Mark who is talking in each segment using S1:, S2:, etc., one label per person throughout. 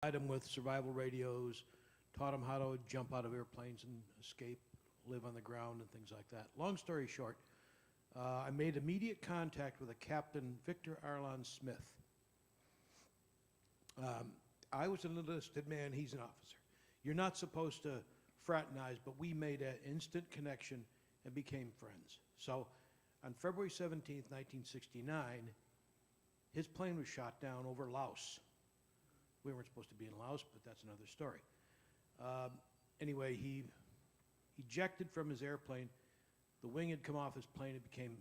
S1: Supplied them with survival radios, taught them how to jump out of airplanes and escape, live on the ground and things like that. Long story short, I made immediate contact with a Captain Victor Arlon Smith. I was an enlisted man, he's an officer. You're not supposed to fraternize, but we made an instant connection and became friends. So on February 17th, 1969, his plane was shot down over Laos. We weren't supposed to be in Laos, but that's another story. Anyway, he ejected from his airplane. The wing had come off his plane. It became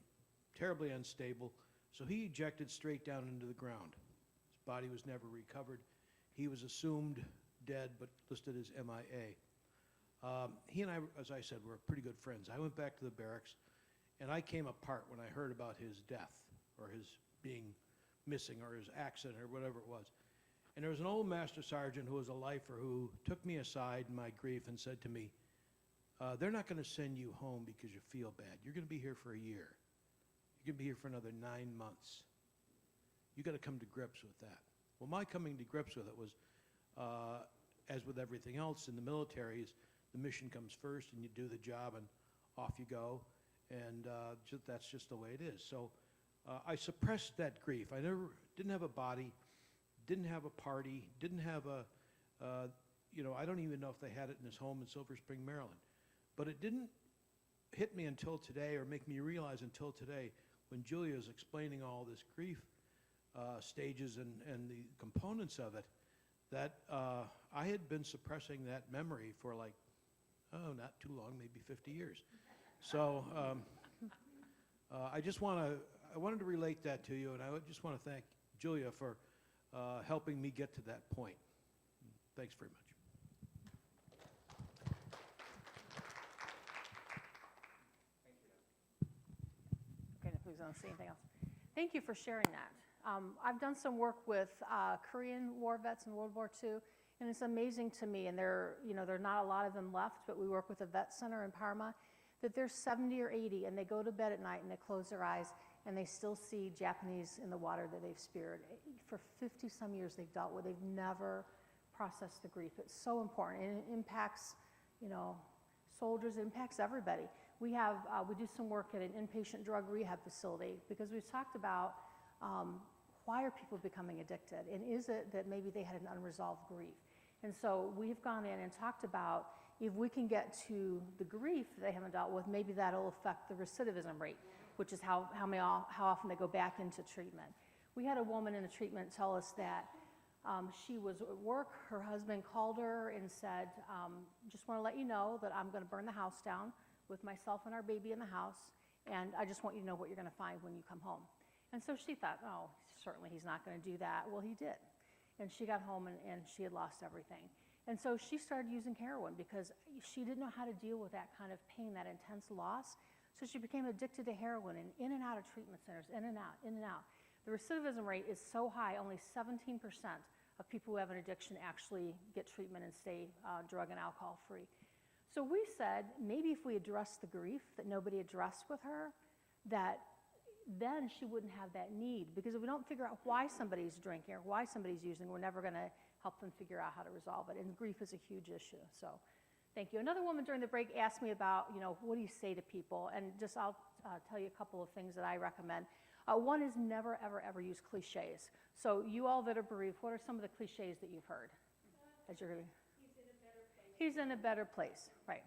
S1: terribly unstable. So he ejected straight down into the ground. His body was never recovered. He was assumed dead, but listed as MIA. He and I, as I said, were pretty good friends. I went back to the barracks, and I came apart when I heard about his death, or his being missing, or his accident, or whatever it was. And there was an old master sergeant who was a lifer who took me aside in my grief and said to me, they're not going to send you home because you feel bad. You're going to be here for a year. You're going to be here for another 9 months. You got to come to grips with that. Well, my coming to grips with it was, as with everything else in the military, is the mission comes first and you do the job and off you go. And that's just the way it is. So I suppressed that grief. I didn't have a body, didn't have a party, didn't have I don't even know if they had it in his home in Silver Spring, Maryland. But it didn't hit me until today, or make me realize until today, when Julia is explaining all this grief stages and the components of it, that I had been suppressing that memory for not too long, maybe 50 years. So I wanted to relate that to you, and I just want to thank Julia for helping me get to that point. Thanks very much.
S2: Okay, if we don't see anything else. Thank you for sharing that. I've done some work with Korean War vets in World War II, and it's amazing to me, and there are not a lot of them left, but we work with a vet center in Parma, that they're 70 or 80, and they go to bed at night and they close their eyes, and they still see Japanese in the water that they've speared. For 50-some years they've dealt with. They've never processed the grief. It's so important, and it impacts, soldiers, it impacts everybody. We do some work at an inpatient drug rehab facility because we've talked about why are people becoming addicted, and is it that maybe they had an unresolved grief? And so we've gone in and talked about if we can get to the grief that they haven't dealt with, maybe that'll affect the recidivism rate, which is how often they go back into treatment. We had a woman in the treatment tell us that she was at work, her husband called her and said, just want to let you know that I'm going to burn the house down with myself and our baby in the house, and I just want you to know what you're going to find when you come home. And so she thought, oh, certainly he's not going to do that. Well, he did. And she got home and she had lost everything. And so she started using heroin because she didn't know how to deal with that kind of pain, that intense loss. So she became addicted to heroin and in and out of treatment centers, in and out, in and out. The recidivism rate is so high, only 17% of people who have an addiction actually get treatment and stay drug and alcohol free. So we said, maybe if we address the grief that nobody addressed with her, that then she wouldn't have that need. Because if we don't figure out why somebody's drinking or why somebody's using, we're never going to help them figure out how to resolve it. And grief is a huge issue. So thank you. Another woman during the break asked me about, what do you say to people? And I'll tell you a couple of things that I recommend. One is never, ever, ever use cliches. So you all that are bereaved, what are some of the cliches that you've heard? As you're, he's in a better place, right.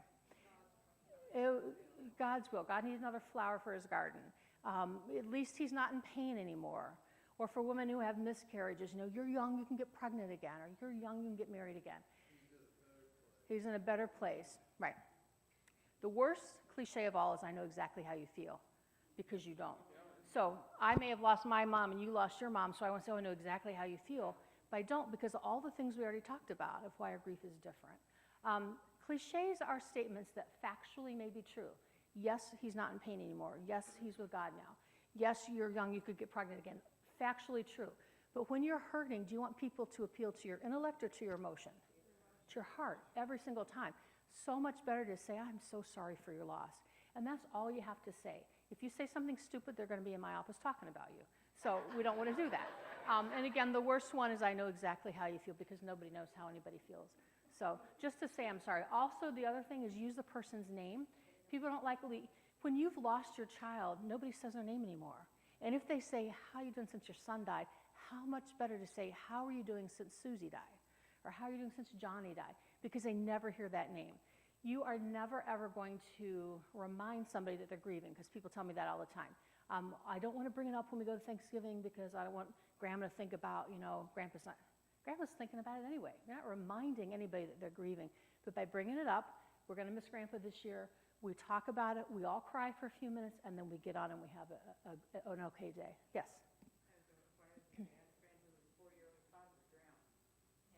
S2: God's will. God needs another flower for his garden. At least he's not in pain anymore. Or for women who have miscarriages, you're young, you can get pregnant again, or you're young, you can get married again. He's in a better place, right. The worst cliche of all is I know exactly how you feel, because you don't. So I may have lost my mom and you lost your mom, so I want to say, I know exactly how you feel, but I don't, because of all the things we already talked about of why our grief is different. Cliches are statements that factually may be true. Yes, he's not in pain anymore. Yes, he's with God now. Yes, you're young, you could get pregnant again. Factually true. But when you're hurting, do you want people to appeal to your intellect or to your emotion? To your heart, every single time. So much better to say, I'm so sorry for your loss. And that's all you have to say. If you say something stupid, they're going to be in my office talking about you. So we don't want to do that. And again, the worst one is I know exactly how you feel because nobody knows how anybody feels. So just to say I'm sorry. Also, the other thing is use the person's name. People don't like, when you've lost your child, nobody says their name anymore. And if they say, how are you doing since your son died, how much better to say, how are you doing since Susie died? Or how are you doing since Johnny died? Because they never hear that name. You are never, ever going to remind somebody that they're grieving, because people tell me that all the time. I don't want to bring it up when we go to Thanksgiving because I don't want Grandma to think about, Grandpa's thinking about it anyway. You're not reminding anybody that they're grieving. But by bringing it up, we're going to miss Grandpa this year. We talk about it. We all cry for a few minutes, and then we get on and we have an okay day. Yes?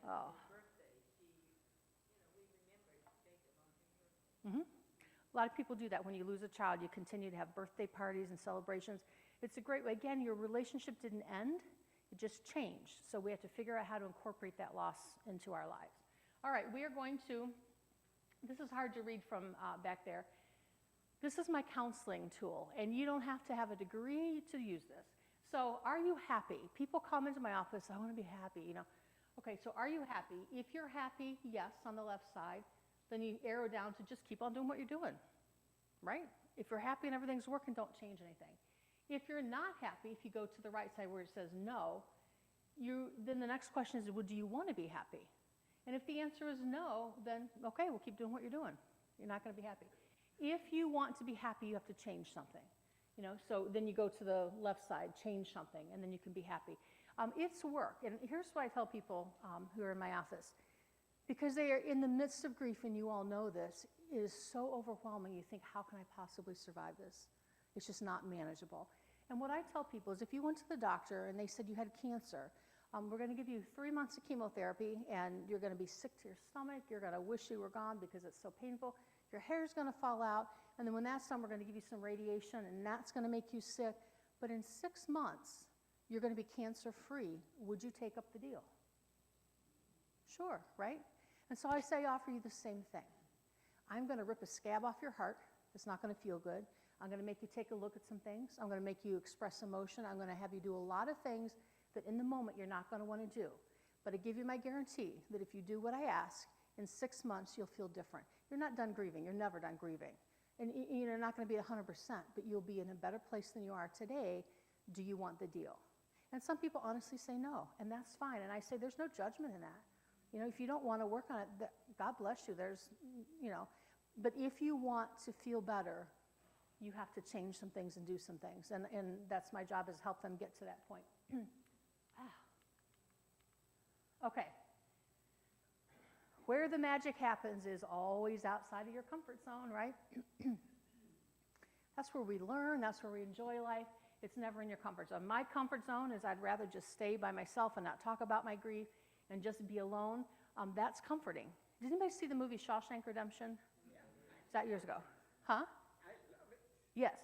S2: Oh. Mm-hmm. A lot of people do that. When you lose a child, you continue to have birthday parties and celebrations. It's a great way. Again, your relationship didn't end. It just changed. So we have to figure out how to incorporate that loss into our lives. All right, we are going to, this is hard to read from back there. This is my counseling tool, and you don't have to have a degree to use this. So are you happy? People come into my office, I want to be happy, Okay, so are you happy? If you're happy, yes, on the left side, then you arrow down to just keep on doing what you're doing, right? If you're happy and everything's working, don't change anything. If you're not happy, if you go to the right side where it says no, then the next question is, well, do you want to be happy? And if the answer is no, then okay, we'll keep doing what you're doing. You're not going to be happy. If you want to be happy, you have to change something. So then you go to the left side, change something, and then you can be happy. It's work, and here's what I tell people who are in my office. Because they are in the midst of grief, and you all know this, it is so overwhelming. You think, how can I possibly survive this? It's just not manageable. And what I tell people is if you went to the doctor and they said you had cancer, we're going to give you 3 months of chemotherapy, and you're going to be sick to your stomach. You're going to wish you were gone because it's so painful. Your hair's going to fall out, and then when that's done, we're going to give you some radiation, and that's going to make you sick. But in 6 months, you're going to be cancer-free. Would you take up the deal? Sure, right? And so I say, offer you the same thing. I'm going to rip a scab off your heart. It's not going to feel good. I'm going to make you take a look at some things. I'm going to make you express emotion. I'm going to have you do a lot of things that in the moment you're not going to want to do. But I give you my guarantee that if you do what I ask, in 6 months you'll feel different. You're not done grieving. You're never done grieving. And you're not going to be 100%, but you'll be in a better place than you are today. Do you want the deal? And some people honestly say no, and that's fine. And I say there's no judgment in that. If you don't want to work on it, God bless you. But if you want to feel better, you have to change some things and do some things. And that's my job, is help them get to that point. Okay. Where the magic happens is always outside of your comfort zone, right? That's where we learn. That's where we enjoy life. It's never in your comfort zone. My comfort zone is I'd rather just stay by myself and not talk about my grief and just be alone. That's comforting. Did anybody see the movie Shawshank Redemption? Yeah. Is that years ago? Huh?
S3: I love it.
S2: Yes.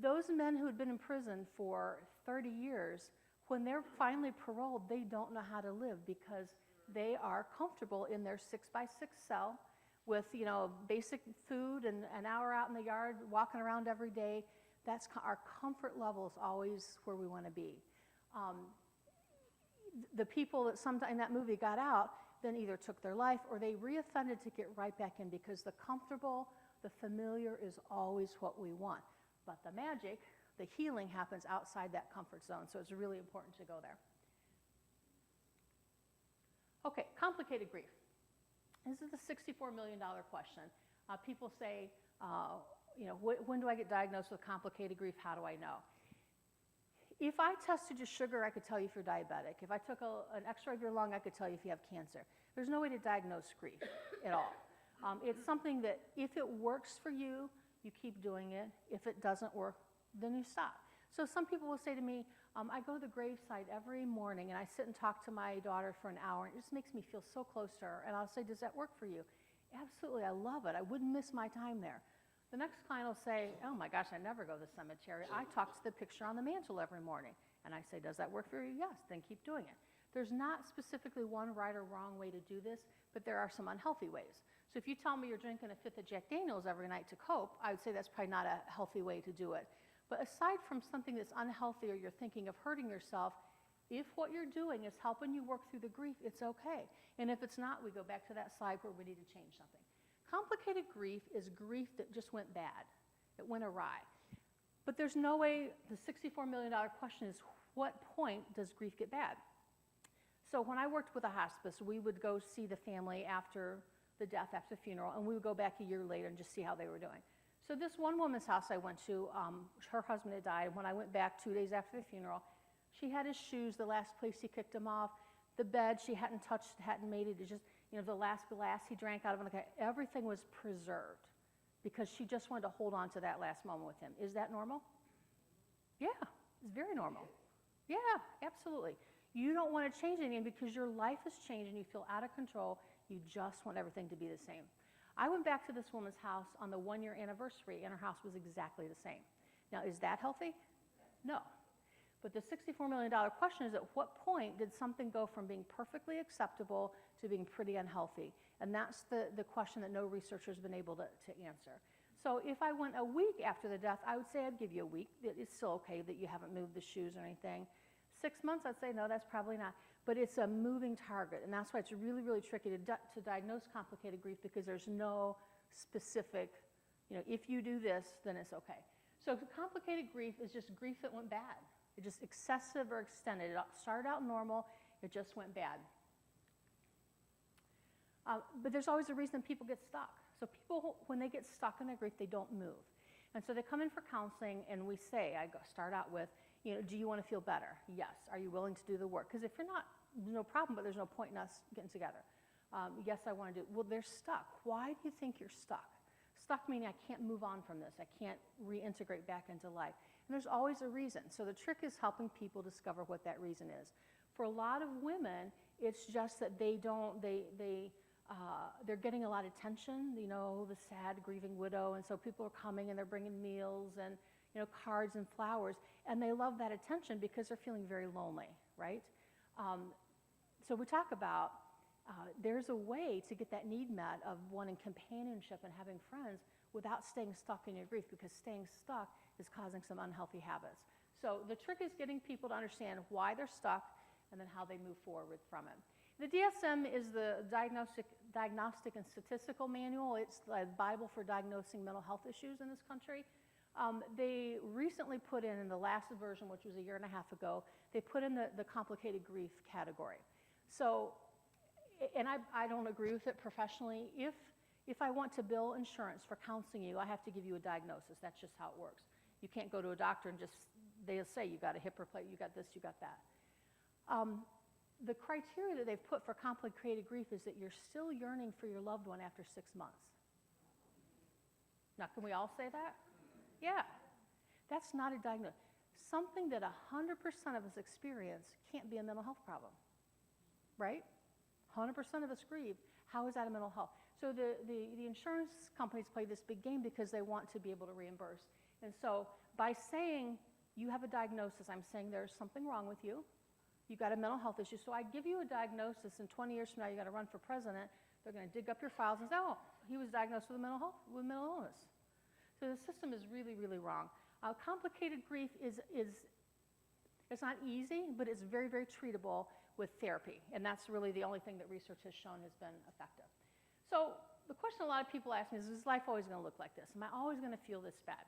S2: Those men who had been in prison for 30 years, when they're finally paroled, they don't know how to live because they are comfortable in their 6x6 cell with, basic food and an hour out in the yard, walking around every day. That's our comfort level is always where we want to be. The people that sometime in that movie got out then either took their life or they reoffended to get right back in, because the comfortable, the familiar is always what we want. But the magic, the healing happens outside that comfort zone, so it's really important to go there. Okay, complicated grief. This is the $64 million question. People say, when do I get diagnosed with complicated grief? How do I know? If I tested your sugar, I could tell you if you're diabetic. If I took an x-ray of your lung, I could tell you if you have cancer. There's no way to diagnose grief at all. It's something that if it works for you, you keep doing it. If it doesn't work, then you stop. So some people will say to me, I go to the gravesite every morning and I sit and talk to my daughter for an hour, and it just makes me feel so close to her. And I'll say, does that work for you? Absolutely, I love it. I wouldn't miss my time there. The next client will say, oh my gosh, I never go to the cemetery. I talk to the picture on the mantle every morning. And I say, does that work for you? Yes, then keep doing it. There's not specifically one right or wrong way to do this, but there are some unhealthy ways. So if you tell me you're drinking a fifth of Jack Daniels every night to cope, I would say that's probably not a healthy way to do it. But aside from something that's unhealthy or you're thinking of hurting yourself, If what you're doing is helping you work through the grief, it's okay. And if it's not, we go back to that slide where we need to change something. Complicated grief is grief that just went bad. It went awry. But there's no way, the $64 million question is, what point does grief get bad? So when I worked with a hospice, we would go see the family after the death, after the funeral, and we would go back a year later and just see how they were doing. So this one woman's house I went to, her husband had died. When I went back 2 days after the funeral, she had his shoes, the last place he kicked them off, the bed she hadn't touched, hadn't made it, just, the last glass he drank out of, everything was preserved because she just wanted to hold on to that last moment with him. Is that normal? Yeah, it's very normal. Yeah, absolutely. You don't want to change anything because your life has changed and you feel out of control. You just want everything to be the same. I went back to this woman's house on the 1-year anniversary, and her house was exactly the same. Now, is that healthy? No. But the $64 million question is, at what point did something go from being perfectly acceptable to being pretty unhealthy? And that's the question that no researcher has been able to answer. So if I went a week after the death, I would say I'd give you a week. It's still okay that you haven't moved the shoes or anything. 6 months, I'd say, no, that's probably not. But it's a moving target, and that's why it's really, really tricky to diagnose complicated grief, because there's no specific, if you do this, then it's okay. So complicated grief is just grief that went bad. It's just excessive or extended. It started out normal, it just went bad. But there's always a reason people get stuck. So people, when they get stuck in their grief, they don't move. And so they come in for counseling, and we say, start out with, do you want to feel better? Yes. Are you willing to do the work? Because if you're not, no problem, but there's no point in us getting together. Yes, I want to do it. Well, they're stuck. Why do you think you're stuck? Stuck meaning I can't move on from this. I can't reintegrate back into life. And there's always a reason. So the trick is helping people discover what that reason is. For a lot of women, it's just that they're getting a lot of attention, the sad, grieving widow, and so people are coming and they're bringing meals and cards and flowers, and they love that attention because they're feeling very lonely, right? So we talk about there's a way to get that need met of wanting companionship and having friends without staying stuck in your grief, because staying stuck is causing some unhealthy habits. So the trick is getting people to understand why they're stuck and then how they move forward from it. The DSM is the Diagnostic and Statistical Manual. It's the Bible for diagnosing mental health issues in this country. They recently put in the last version, which was a year and a half ago, they put in the complicated grief category. So, and I don't agree with it professionally. If I want to bill insurance for counseling you, I have to give you a diagnosis. That's just how it works. You can't go to a doctor and they'll say you got a hip replacement, you got this, you got that. The criteria that they've put for complicated grief is that you're still yearning for your loved one after 6 months. Now, can we all say that? Yeah. That's not a diagnosis. Something that 100% of us experience can't be a mental health problem, right? 100% of us grieve. How is that a mental health? So the insurance companies play this big game because they want to be able to reimburse. And so by saying you have a diagnosis, I'm saying there's something wrong with you. You've got a mental health issue. So I give you a diagnosis, and 20 years from now, you got to run for president. They're going to dig up your files and say, oh, he was diagnosed with mental illness. So the system is really, really wrong. Complicated grief it's not easy, but it's very, very treatable with therapy. And that's really the only thing that research has shown has been effective. So the question a lot of people ask me is life always going to look like this? Am I always going to feel this bad?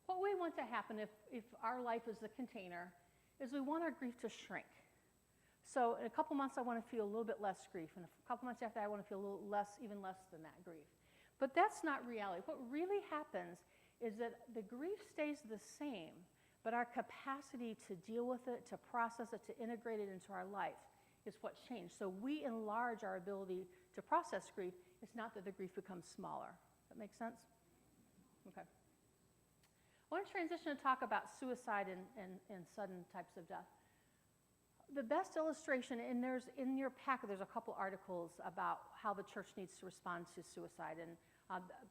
S2: What we want to happen if our life is the container is we want our grief to shrink. So in a couple months, I want to feel a little bit less grief. And a couple months after, I want to feel a little less, even less than that grief. But that's not reality. What really happens is that the grief stays the same, but our capacity to deal with it, to process it, to integrate it into our life is what's changed. So we enlarge our ability to process grief. It's not that the grief becomes smaller. Does that make sense? Okay. I want to transition to talk about suicide and sudden types of death. The best illustration, and there's in your packet, there's a couple articles about how the church needs to respond to suicide, and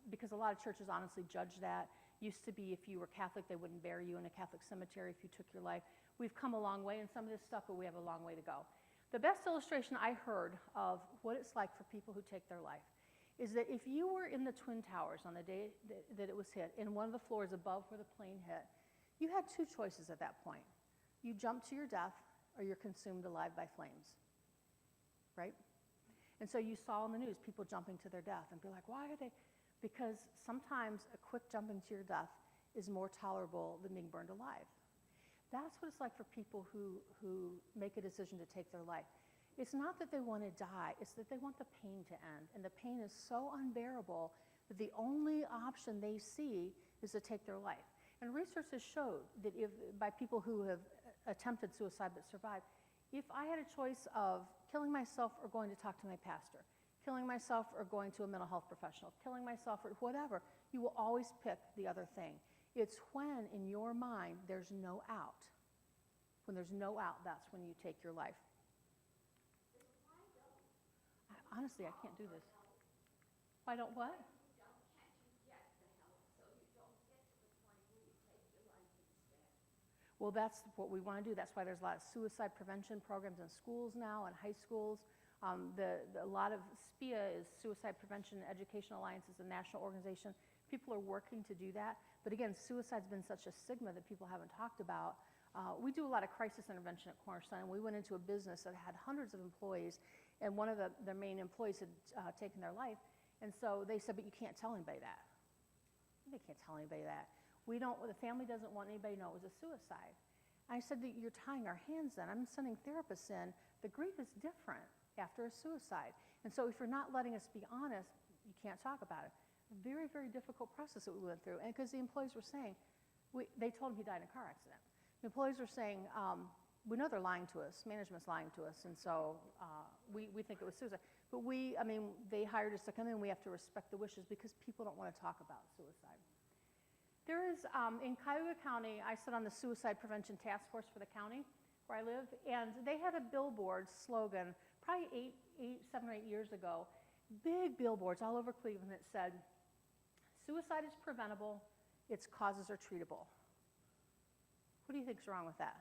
S2: because a lot of churches honestly judge that. Used to be if you were Catholic, they wouldn't bury you in a Catholic cemetery if you took your life. We've come a long way in some of this stuff, but we have a long way to go. The best illustration I heard of what it's like for people who take their life is that if you were in the Twin Towers on the day that it was hit, in one of the floors above where the plane hit, you had two choices at that point. You jumped to your death or you're consumed alive by flames, right? And so you saw in the news people jumping to their death and be like, why are they? Because sometimes a quick jumping to your death is more tolerable than being burned alive. That's what it's like for people who make a decision to take their life. It's not that they want to die, it's that they want the pain to end. And the pain is so unbearable that the only option they see is to take their life. And research has showed that by people who have attempted suicide but survived, if I had a choice of killing myself or going to talk to my pastor, killing myself or going to a mental health professional, killing myself or whatever, you will always pick the other thing. It's when in your mind there's no out. When there's no out, that's when you take your life. Honestly, I can't do this. Why don't what? Well, that's what we want to do. That's why there's a lot of suicide prevention programs in schools now and high schools. A lot of SPIA is Suicide Prevention Education Alliance, is a national organization. People are working to do that. But again, suicide's been such a stigma that people haven't talked about. We do a lot of crisis intervention at Cornerstone. We went into a business that had hundreds of employees, and one of their main employees had taken their life. And so they said, but you can't tell anybody that. They can't tell anybody that. The family doesn't want anybody to know it was a suicide. I said that you're tying our hands then. I'm sending therapists in. The grief is different after a suicide. And so if you're not letting us be honest, you can't talk about it. Very, very difficult process that we went through. And because the employees were saying, they told him he died in a car accident. The employees were saying, we know they're lying to us, management's lying to us, and so we think it was suicide. But they hired us to come in, we have to respect the wishes because people don't want to talk about suicide. There is, in Cuyahoga County, I sit on the Suicide Prevention Task Force for the county where I live, and they had a billboard slogan probably 7 or 8 years ago, big billboards all over Cleveland that said, suicide is preventable, its causes are treatable. What do you think's wrong with that?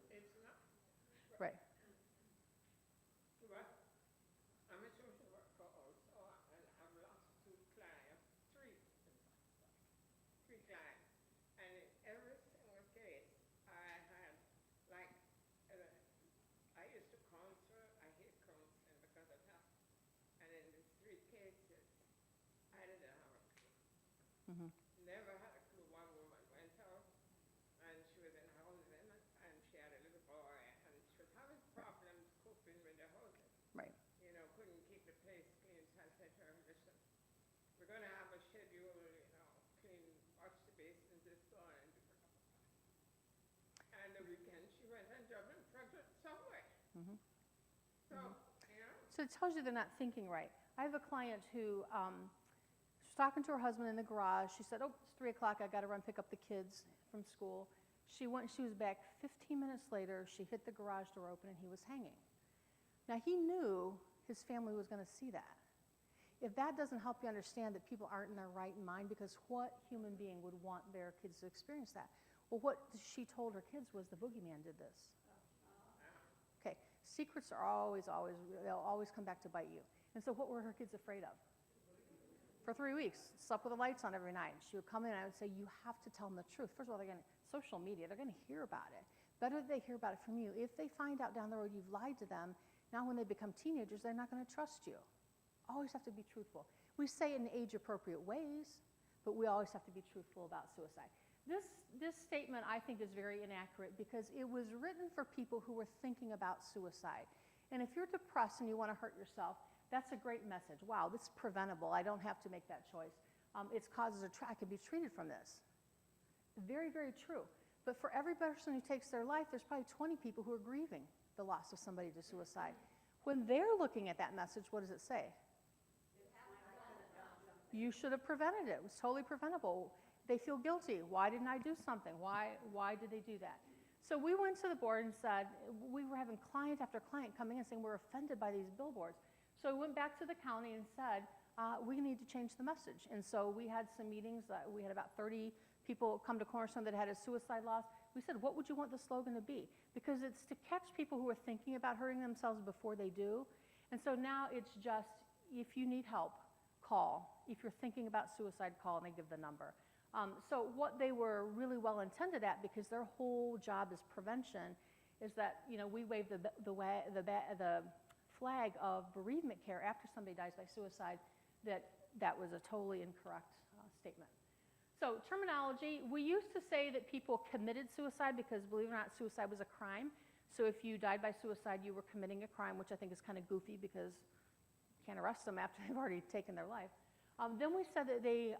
S3: It's not.
S2: Right.
S3: Well, I'm a social worker also, and I've lost three clients. And in every single case, I had, I used to counsel, I hate counseling because of that. And in the 3 cases, I didn't have a clue.
S2: Mm-hmm.
S3: Never had a clue. One woman went out, and she was in housing, and she had a little boy, and she was having problems coping with the housing.
S2: Right.
S3: Couldn't keep the place clean, so I said to her, listen, we're going to have a schedule, clean, wash the basins, this, so on, and do blah, blah, blah. And the weekend, she went and jumped in front of somewhere.
S2: Mm-hmm.
S3: So,
S2: So it tells you they're not thinking right. I have a client who was talking to her husband in the garage. She said, oh, it's 3 o'clock, I got to run pick up the kids from school. She went, she was back 15 minutes later, she hit the garage door open and he was hanging. Now he knew his family was going to see that. If that doesn't help you understand that people aren't in their right mind, because what human being would want their kids to experience that? Well, what she told her kids was the boogeyman did this. Okay, secrets are they'll always come back to bite you. And so what were her kids afraid of? For 3 weeks, slept with the lights on every night. She would come in and I would say, you have to tell them the truth. First of all, social media, they're going to hear about it. Better that they hear about it from you. If they find out down the road you've lied to them, now when they become teenagers, they're not going to trust you. Always have to be truthful. We say it in age-appropriate ways, but we always have to be truthful about suicide. This statement, I think, is very inaccurate because it was written for people who were thinking about suicide. And if you're depressed and you want to hurt yourself, that's a great message. Wow, this is preventable. I don't have to make that choice. Its causes I could be treated from this. Very, very true. But for every person who takes their life, there's probably 20 people who are grieving the loss of somebody to suicide. When they're looking at that message, what does it say? You should have prevented it. It was totally preventable. They feel guilty. Why didn't I do something? Why did they do that? So we went to the board and said, we were having client after client coming in saying we're offended by these billboards. So we went back to the county and said, we need to change the message. And so we had some meetings. We had about 30 people come to Cornerstone that had a suicide loss. We said, what would you want the slogan to be? Because it's to catch people who are thinking about hurting themselves before they do. And so now it's just, if you need help, call. If you're thinking about suicide, call, and they give the number. So what they were really well intended at, because their whole job is prevention, is that, we wave the flag of bereavement care after somebody dies by suicide, that was a totally incorrect statement. So terminology, we used to say that people committed suicide because, believe it or not, suicide was a crime. So if you died by suicide, you were committing a crime, which I think is kind of goofy because you can't arrest them after they've already taken their life. Then we said that they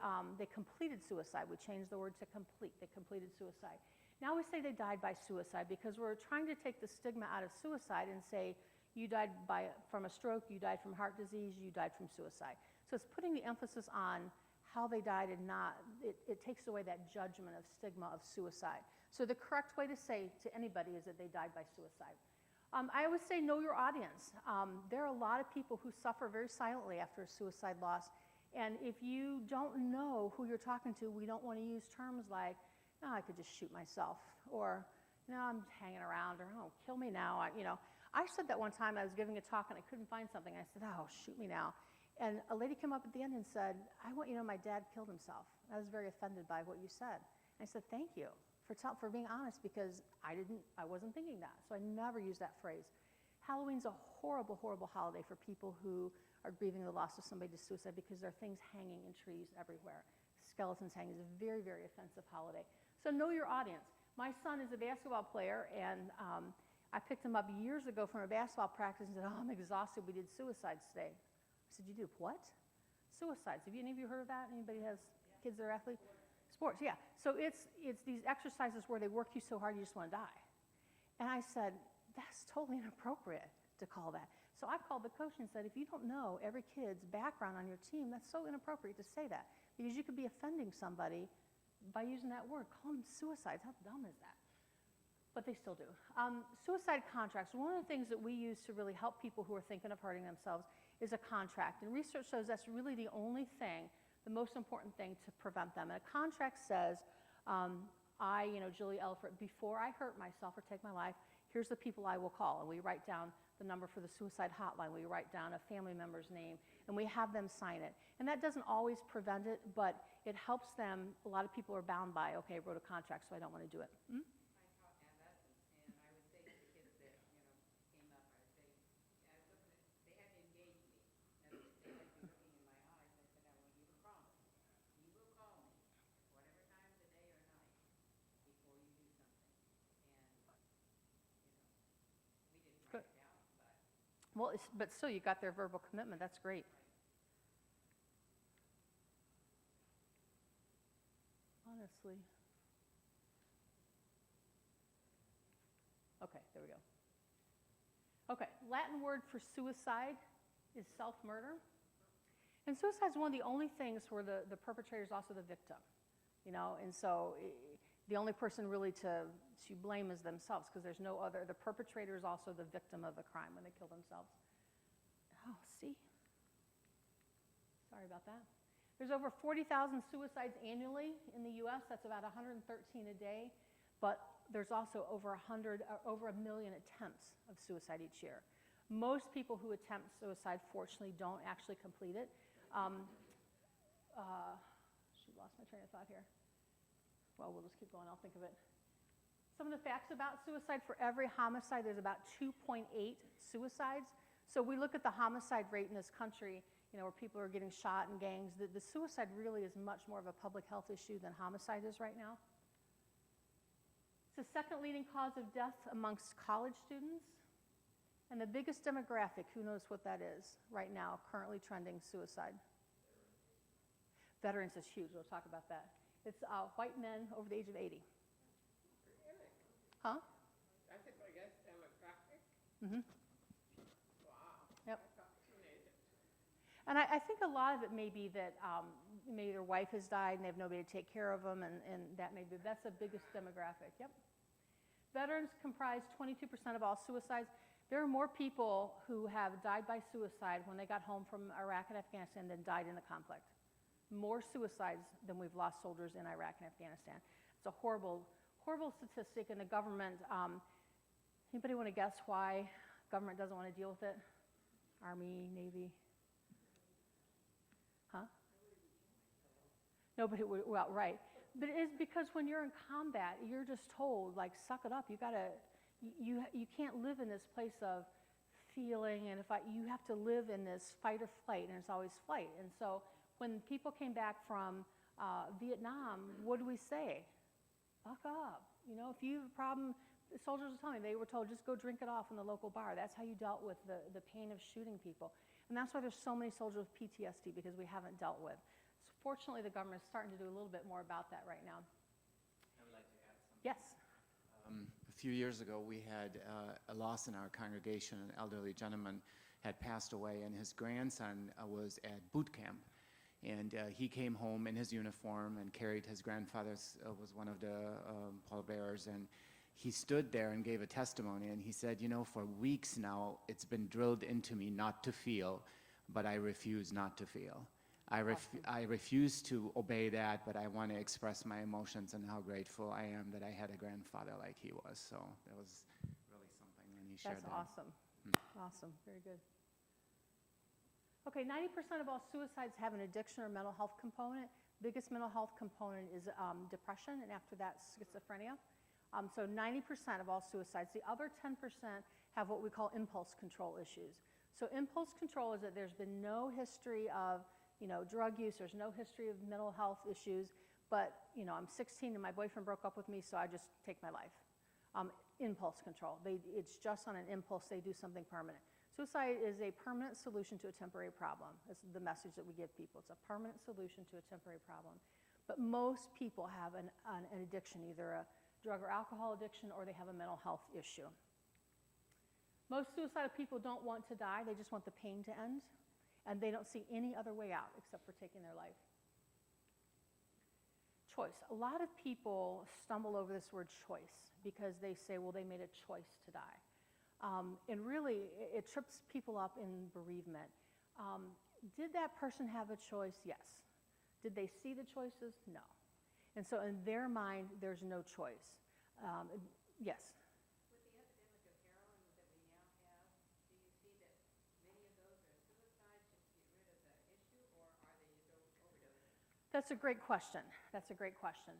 S2: completed suicide. We changed the word to complete. They completed suicide. Now we say they died by suicide because we're trying to take the stigma out of suicide and say you died from a stroke, you died from heart disease, you died from suicide. So it's putting the emphasis on how they died and it takes away that judgment of stigma of suicide. So the correct way to say to anybody is that they died by suicide. I always say know your audience. There are a lot of people who suffer very silently after a suicide loss. And if you don't know who you're talking to, we don't want to use terms like, no, I could just shoot myself, or no, I'm hanging around, or oh, kill me now. I said that one time. I was giving a talk and I couldn't find something. I said, oh, shoot me now. And a lady came up at the end and said, I want you to know my dad killed himself. I was very offended by what you said. And I said, thank you for being honest, because I wasn't thinking that. So I never use that phrase. Halloween's a horrible, horrible holiday for people who are grieving the loss of somebody to suicide because there are things hanging in trees everywhere. Skeletons hanging is a very, very offensive holiday. So know your audience. My son is a basketball player, and I picked him up years ago from a basketball practice and said, oh, I'm exhausted. We did suicides today. I said, you did what? Suicides. Have any of you heard of that? Anybody has kids that are athletes? Sports, yeah. So it's these exercises where they work you so hard you just want to die. And I said, that's totally inappropriate to call that. So I called the coach and said, if you don't know every kid's background on your team, that's so inappropriate to say that, because you could be offending somebody by using that word. Call them suicides. How dumb is that? But they still do. Suicide contracts. One of the things that we use to really help people who are thinking of hurting themselves is a contract. And research shows that's really the only thing, the most important thing to prevent them. And a contract says, Julie Ellifritt, before I hurt myself or take my life, here's the people I will call. And we write down the number for the suicide hotline. We write down a family member's name, and we have them sign it. And that doesn't always prevent it, but it helps them. A lot of people are bound by, okay, I wrote a contract, so I don't want to do it.
S4: I taught adolescents, and I would say to the kids that, came up, I would say, they had to engage me. They had to be looking in my eyes. I said, I want you to promise. You will call me, whatever time of the day or night, before you do something. And, we didn't write it down, but.
S2: Well, but still, you got their verbal commitment. That's great. Honestly. Okay, there we go. Okay, Latin word for suicide is self-murder. And suicide is one of the only things where the perpetrator is also the victim, and so the only person really to blame is themselves, because there's no other. The perpetrator is also the victim of the crime when they kill themselves. Oh, see? Sorry about that. There's over 40,000 suicides annually in the U.S. That's about 113 a day. But there's also over a million attempts of suicide each year. Most people who attempt suicide, fortunately, don't actually complete it. Lost my train of thought here. Well, we'll just keep going. I'll think of it. Some of the facts about suicide: for every homicide, there's about 2.8 suicides. So we look at the homicide rate in this country, where people are getting shot in gangs. The suicide really is much more of a public health issue than homicide is right now. It's the second leading cause of death amongst college students. And the biggest demographic, who knows what that is right now, currently trending suicide? Veterans is huge. We'll talk about that. It's white men over the age of 80.
S3: Really?
S2: Huh?
S3: That's a biggest demographic?
S2: Mm-hmm.
S3: Wow.
S2: Yep.
S3: I thought teenagers.
S2: And I think a lot of it may be that maybe their wife has died and they have nobody to take care of them, and that's the biggest demographic. Yep. Veterans comprise 22% of all suicides. There are more people who have died by suicide when they got home from Iraq and Afghanistan than died in the conflict. More suicides than we've lost soldiers in Iraq and Afghanistan. It's a horrible, horrible statistic, and the government, anybody want to guess why government doesn't want to deal with it? Army, Navy? Huh? Nobody would, well, right. But it is because when you're in combat, you're just told, like, suck it up. You you can't live in this place of feeling, and you have to live in this fight or flight, and it's always flight. And so when people came back from Vietnam, what do we say? Buck up. You know, if you have a problem, the soldiers were telling me, they were told, just go drink it off in the local bar. That's how you dealt with the pain of shooting people. And that's why there's so many soldiers with PTSD, because we haven't dealt with. So fortunately, the government is starting to do a little bit more about that right now.
S5: I would like to add something.
S2: Yes.
S5: A few years ago, we had a loss in our congregation. An elderly gentleman had passed away, and his grandson was at boot camp. And he came home in his uniform and carried his grandfather's, was one of the pallbearers, and he stood there and gave a testimony, and he said, you know, for weeks now, it's been drilled into me not to feel, but I refuse not to feel. I refuse to obey that, but I want to express my emotions and how grateful I am that I had a grandfather like he was. So that was really something when he shared
S2: That's
S5: that.
S2: awesome. Awesome. Very good. Okay, 90% of all suicides have an addiction or mental health component. Biggest mental health component is depression, and after that, schizophrenia. So 90% of all suicides. The other 10% have what we call impulse control issues. So impulse control is that there's been no history of, you know, drug use. There's no history of mental health issues. But, you know, I'm 16 and my boyfriend broke up with me, so I just take my life. Impulse control. It's just on an impulse. They do something permanent. Suicide is a permanent solution to a temporary problem. This is the message that we give people. It's a permanent solution to a temporary problem. But most people have an addiction, either a drug or alcohol addiction, or they have a mental health issue. Most suicidal people don't want to die. They just want the pain to end, and they don't see any other way out except for taking their life. Choice. A lot of people stumble over this word choice because they say, well, they made a choice to die. And really, it trips people up in bereavement. Did that person have a choice? Yes. Did they see the choices? No. And so in their mind, there's no choice. Yes?
S4: With the epidemic of heroin that we now have, do you see that many of those are suicides just to get rid of the issue, or are they overdoses?
S2: That's a great question. That's a great question.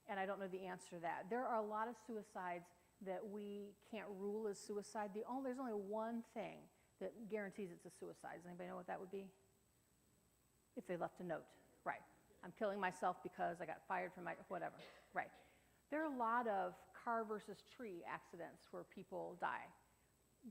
S2: And I don't know the answer to that. There are a lot of suicides that we can't rule as suicide. There's only one thing that guarantees it's a suicide. Does anybody know what that would be? If they left a note. Right. I'm killing myself because I got fired from my whatever. Right. There are a lot of car versus tree accidents where people die.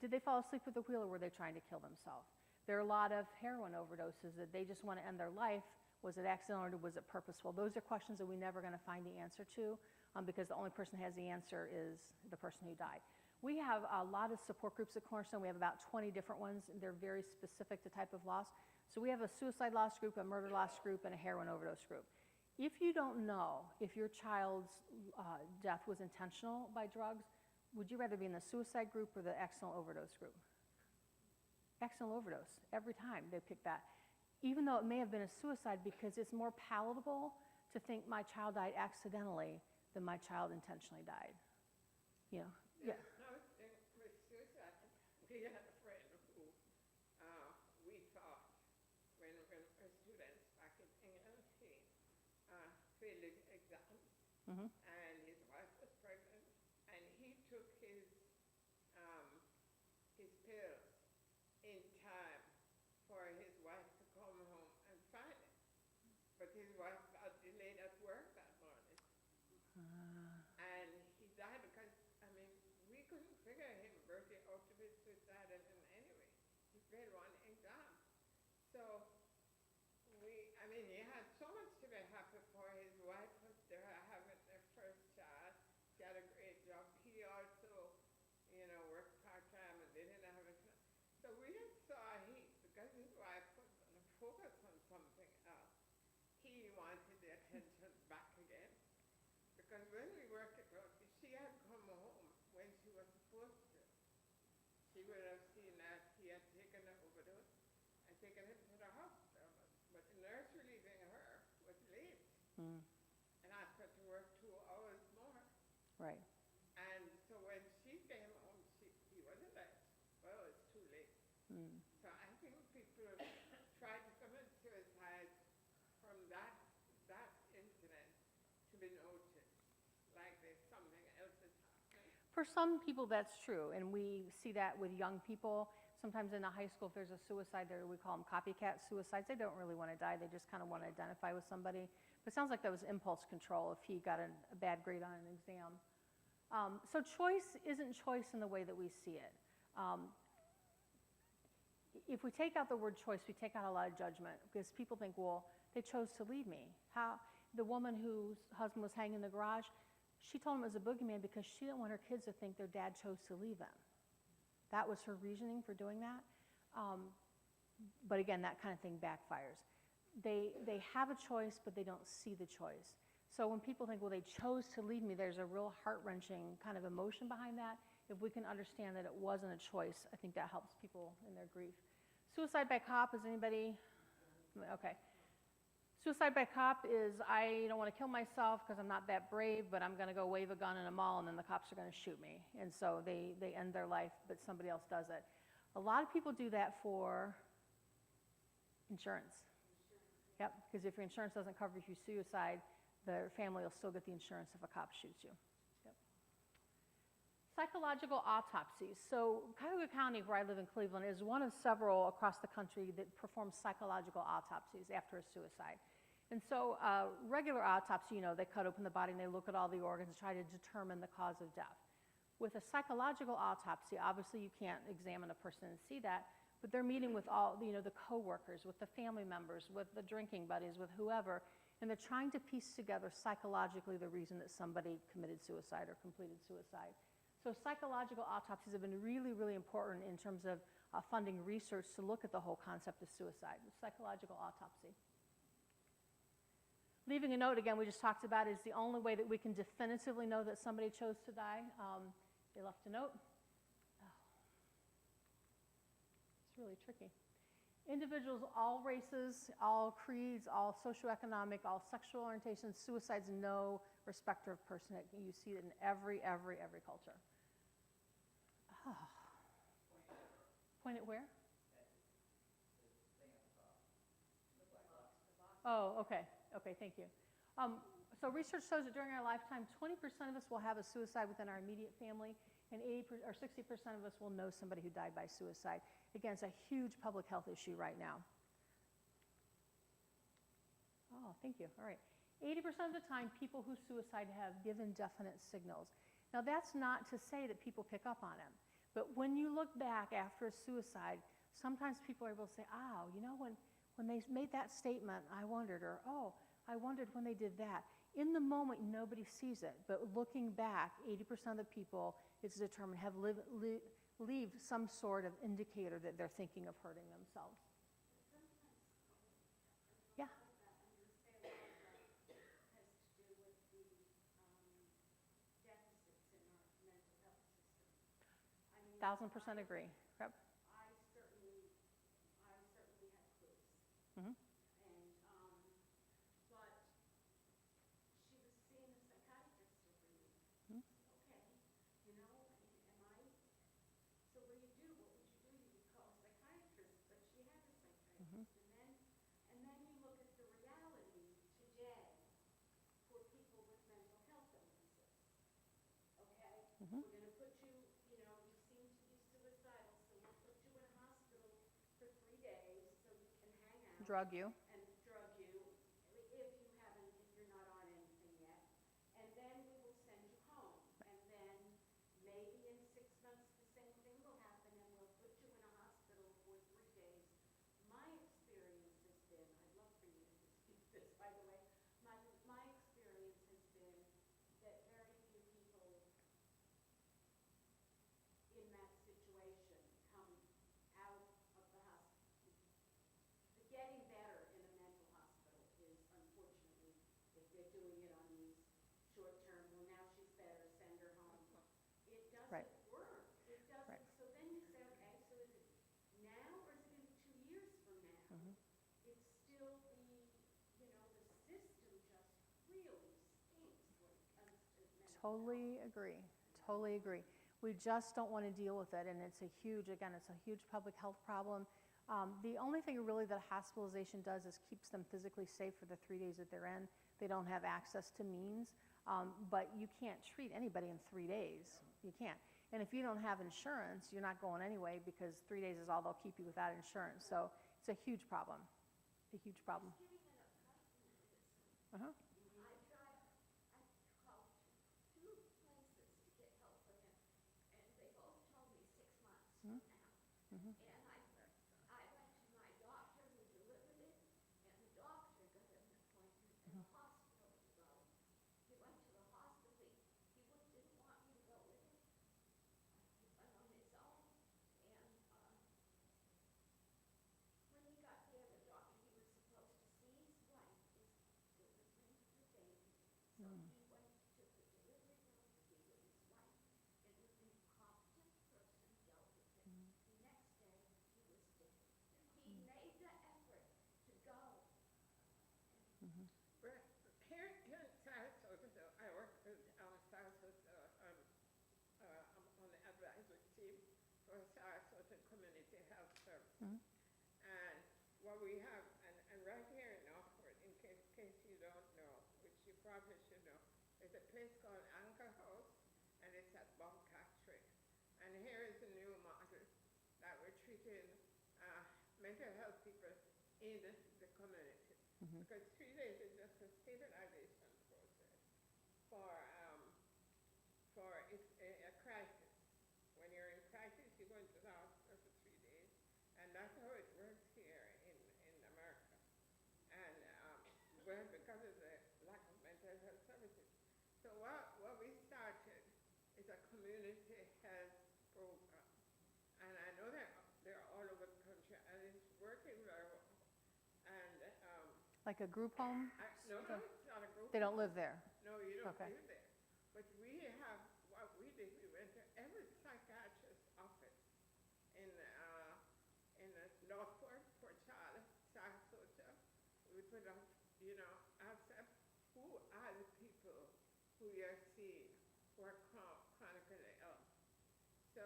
S2: Did they fall asleep at the wheel, or were they trying to kill themselves? There are a lot of heroin overdoses that they just want to end their life. Was it accidental or was it purposeful? Those are questions that we're never going to find the answer to, because the only person who has the answer is the person who died. We have a lot of support groups at Cornerstone. We have about 20 different ones. They're very specific to type of loss. So we have a suicide loss group, a murder loss group, and a heroin overdose group. If you don't know if your child's death was intentional by drugs, would you rather be in the suicide group or the accidental overdose group? Accidental overdose. Every time they pick that. Even though it may have been a suicide, because it's more palatable to think my child died accidentally than my child intentionally died. You know? Yeah.
S3: No, with suicide, we had a friend who we thought, when we were students back in England, he failed his exams, and his wife was pregnant, and he took his pills in time for his wife to come home and find him. But his wife got delayed at work that morning. And he died because, I mean, we couldn't figure him birthday out to be suicidal in any way. He failed one exam. So he had so much to be happy for. His wife was there having their first child. She had a great job. He also, worked part-time and didn't have a child. So we just saw because his wife was going to focus on something else, he wanted the attention back again. Because when we worked it out, if she had come home when she was supposed to, she would have seen that he had taken an overdose and taken him to the hospital. But the nurse relieving her was late and asked her to work 2 hours more.
S2: Right.
S3: And so when she came home, he wasn't there. Well, it's too late. So I think people try to commit suicide from that incident to be noticed, like there's something else that's happening.
S2: For some people, that's true, and we see that with young people. Sometimes in a high school, if there's a suicide there, we call them copycat suicides. They don't really want to die. They just kind of want to identify with somebody. But it sounds like that was impulse control if he got a bad grade on an exam. So choice isn't choice in the way that we see it. If we take out the word choice, we take out a lot of judgment, because people think, well, they chose to leave me. How? The woman whose husband was hanging in the garage, she told him it was a boogeyman because she didn't want her kids to think their dad chose to leave them. That was her reasoning for doing that. But again, that kind of thing backfires. They have a choice, but they don't see the choice. So when people think, well, they chose to leave me, there's a real heart-wrenching kind of emotion behind that. If we can understand that it wasn't a choice, I think that helps people in their grief. Suicide by cop, is anybody? Okay. Suicide by cop is, I don't want to kill myself because I'm not that brave, but I'm going to go wave a gun in a mall and then the cops are going to shoot me. And so they end their life, but somebody else does it. A lot of people do that for insurance. Yep, because if your insurance doesn't cover you suicide, the family will still get the insurance if a cop shoots you. Yep. Psychological autopsies. So Cuyahoga County, where I live in Cleveland, is one of several across the country that perform psychological autopsies after a suicide. And so regular autopsy, they cut open the body and they look at all the organs and try to determine the cause of death. With a psychological autopsy, obviously you can't examine a person and see that, but they're meeting with all, the coworkers, with the family members, with the drinking buddies, with whoever, and they're trying to piece together psychologically the reason that somebody committed suicide or completed suicide. So psychological autopsies have been really, really important in terms of funding research to look at the whole concept of suicide, the psychological autopsy. Leaving a note, again, we just talked about, is the only way that we can definitively know that somebody chose to die. They left a note. Oh. It's really tricky. Individuals, all races, all creeds, all socioeconomic, all sexual orientations, suicide's no respecter of person. You see it in every culture. Oh. Point at where? Oh, okay. Okay, thank you. So research shows that during our lifetime, 20% of us will have a suicide within our immediate family, and 60% of us will know somebody who died by suicide. Again, it's a huge public health issue right now. Oh, thank you. All right. 80% of the time, people who suicide have given definite signals. Now, that's not to say that people pick up on them, but when you look back after a suicide, sometimes people are able to say, oh, when they made that statement, I wondered, or, oh, I wondered when they did that. In the moment, nobody sees it, but looking back, 80% of the people, it's determined, have leave some sort of indicator that they're thinking of hurting themselves. Yeah. 1,000% agree. Yep.
S4: I certainly had clues.
S2: Mm-hmm.
S4: But she was seeing a psychiatrist every week.
S2: Mm-hmm.
S4: Okay, so what do you do? What would you do? You would call a psychiatrist, but she had a psychiatrist.
S2: Mm-hmm.
S4: And then you look at the reality today for people with mental health illnesses. Okay?
S2: Mm-hmm.
S4: We're going to put you, you seem to be suicidal, so we'll put you in a hospital for 3 days so you can hang out.
S2: Drug you.
S4: And drug you if you're not on anything yet. And then we will send you home. And then maybe in 6 months the same thing will happen and we'll put you in a hospital for 3 days. My experience has been, I'd love for you to speak this, by the way. My experience has been that very few people in that situation come out of the hospital. Getting better in a mental hospital is, unfortunately, if they're doing it on these short-term, well, now she's better, send her home. It doesn't
S2: Right.
S4: work. It doesn't.
S2: Right.
S4: So then you say, okay, so is it now or is it going to be 2 years from now?
S2: Mm-hmm.
S4: It's still the system just really stinks when it comes to mental health.
S2: Totally agree. Totally agree. We just don't want to deal with it, and it's a huge public health problem. The only thing really that hospitalization does is keeps them physically safe for the 3 days that they're in. They don't have access to means. But you can't treat anybody in 3 days. You can't. And if you don't have insurance, you're not going anyway because 3 days is all they'll keep you without insurance. So it's a huge problem, a huge problem. Uh-huh. Mm-hmm.
S3: But here in Sarasota, I work with Sarasota, I'm on the advisory team for Sarasota Community Health Service.
S2: Mhm.
S3: And what we have, and right here in Northport, in case you don't know, which you probably should know, is a place called Anchor House, and it's at Bobcat Trail. And here is a new model that we're treating mental health people in the community.
S2: Mhm.
S3: Because 3 days is just a stabilization process for a crisis. When you're in crisis, you go into the hospital for 3 days, and that's how it works here in America. And well, because of the lack of mental health services. So what we started is a community health program, and I know that they're all over the country, and it's working very well. And
S2: Like a group home?
S3: no, it's not a group.
S2: They don't live there.
S3: No, you don't
S2: Okay.
S3: live there. But we have, what we did, we went to every psychiatrist's office in Northport, Port Charlotte, Sarasota. We put up, ask them, who are the people who you're seeing who are chronically ill? So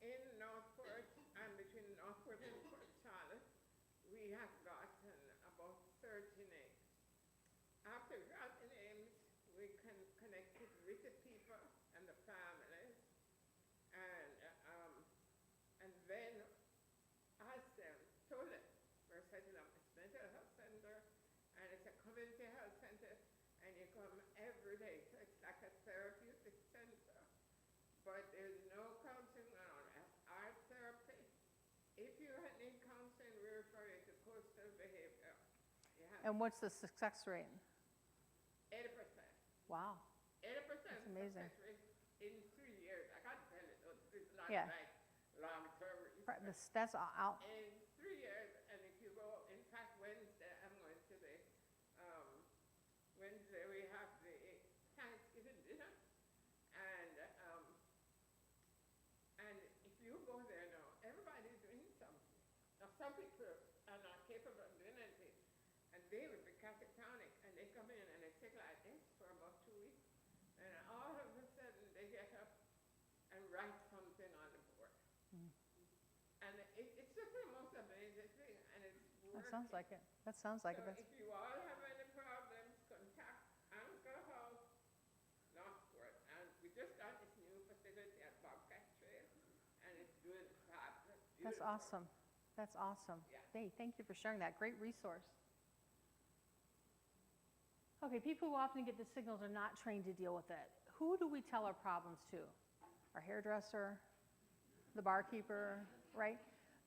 S3: in Northport, and between Northport and Port Charlotte, we have gotten about 30 names. After we got the names, we connected with the people and the families, and then asked them, told them, we're setting up this mental health center, and it's a community health center, and you come every day. So it's like a therapeutic center, but there's no counseling on art therapy. If you need counseling, we refer you to coastal behavior.
S2: And what's the success rate?
S3: 80%.
S2: Wow.
S3: 80%
S2: That's amazing.
S3: success rate in 3 years. I can't tell you, this is not
S2: Yeah.
S3: like long-term research.
S2: Right, that's out.
S3: In 3 years, and if you go, in fact, Wednesday, I'm going to the, Wednesday we have the Thanksgiving dinner, and if you go there now, everybody's doing something. Now, some people are not capable of doing anything, and they would be catatonic, and they come in and they take like this for about 2 weeks, and all of a sudden they get up and write something on the board. And it's just the most amazing thing, and it's working.
S2: That sounds like it. That sounds like
S3: So
S2: it.
S3: if you all have any problems, contact Anchor House, Northport, and we just got this new facility at Bobcat Trail, and it's doing fabulous.
S2: That's
S3: Beautiful.
S2: awesome. That's awesome.
S3: Yeah.
S2: Hey, thank you for sharing that. Great resource. Okay, people who often get the signals are not trained to deal with it. Who do we tell our problems to? Our hairdresser, the barkeeper, right?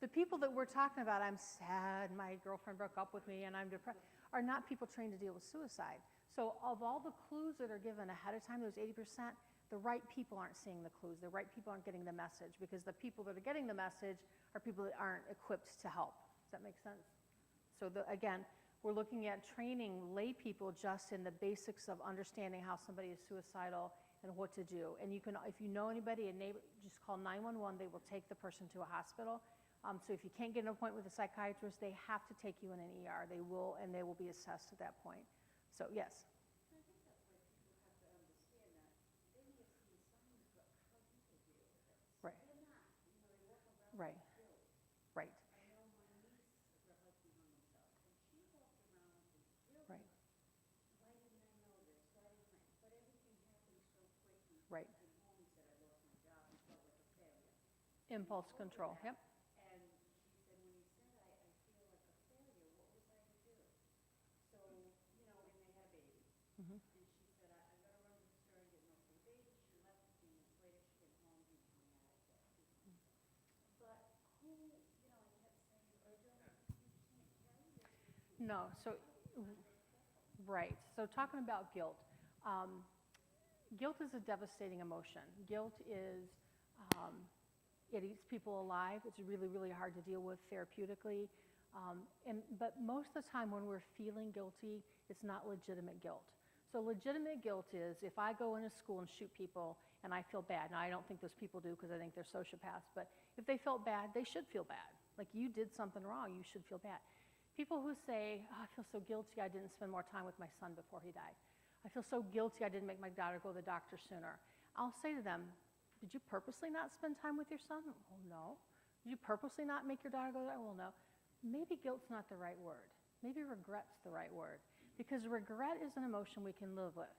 S2: The people that we're talking about, I'm sad, my girlfriend broke up with me and I'm depressed, are not people trained to deal with suicide. So of all the clues that are given ahead of time, those 80%, the right people aren't seeing the clues. The right people aren't getting the message because the people that are getting the message are people that aren't equipped to help. Does that make sense? So again, we're looking at training lay people just in the basics of understanding how somebody is suicidal and what to do. And you can, if you know anybody, a neighbor, just call 911. They will take the person to a hospital. So if you can't get an appointment with a psychiatrist, they have to take you in an ER. They will, and they will be assessed at that point. So yes.
S4: I think that's why people have to understand that they may have seen signs, but how do they deal with it?
S2: Right.
S4: They're not, they walk around
S2: Right.
S4: with guilt.
S2: Right.
S4: I know my niece, her husband hung himself, and she walked around with guilt.
S2: Right.
S4: Why didn't I know this? Why didn't I? But everything
S2: Impulse control, yep.
S4: And she said, when you said I feel like a failure, what was I to do? So, you know, and they had a baby.
S2: Mhm.
S4: And she said, I gotta run to the store and get milk for the baby. She left 15 minutes later, she came home, he was coming out at that. But who, you know, I kept saying, I don't, you can't carry this with you.
S2: No, so, right. So talking about guilt. Guilt is a devastating emotion. Guilt is, it eats people alive. It's really, really hard to deal with therapeutically. But most of the time when we're feeling guilty, it's not legitimate guilt. So legitimate guilt is if I go into school and shoot people and I feel bad. Now, I don't think those people do because I think they're sociopaths, but if they felt bad, they should feel bad. Like you did something wrong, you should feel bad. People who say, oh, I feel so guilty I didn't spend more time with my son before he died. I feel so guilty I didn't make my daughter go to the doctor sooner. I'll say to them, did you purposely not spend time with your son? Well, no. Did you purposely not make your daughter go there? Well, no. Maybe guilt's not the right word. Maybe regret's the right word. Because regret is an emotion we can live with.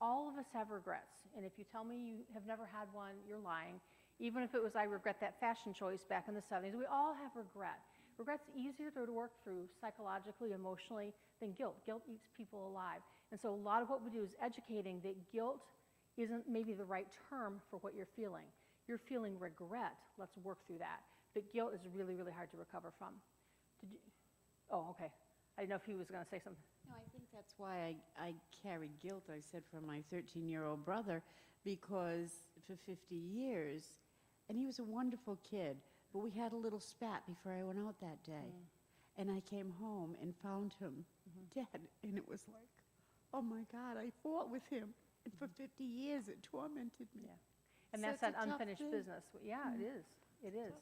S2: All of us have regrets. And if you tell me you have never had one, you're lying. Even if it was, I regret that fashion choice back in the 70s, we all have regret. Regret's easier to work through psychologically, emotionally, than guilt. Guilt eats people alive. And so a lot of what we do is educating that guilt isn't maybe the right term for what you're feeling. You're feeling regret. Let's work through that. But guilt is really, really hard to recover from. Did you? Oh, okay. I didn't know if he was going to say something.
S6: No, I think that's why I carried guilt, I said, for my 13-year-old brother, because for 50 years, and he was a wonderful kid, but we had a little spat before I went out that day. And I came home and found him dead, and it was like, oh my God, I fought with him. And for 50 years, it tormented me.
S2: Yeah. And
S6: So
S2: that's
S6: it's a
S2: that
S6: tough
S2: unfinished
S6: thing.
S2: business. Yeah, it is. It is.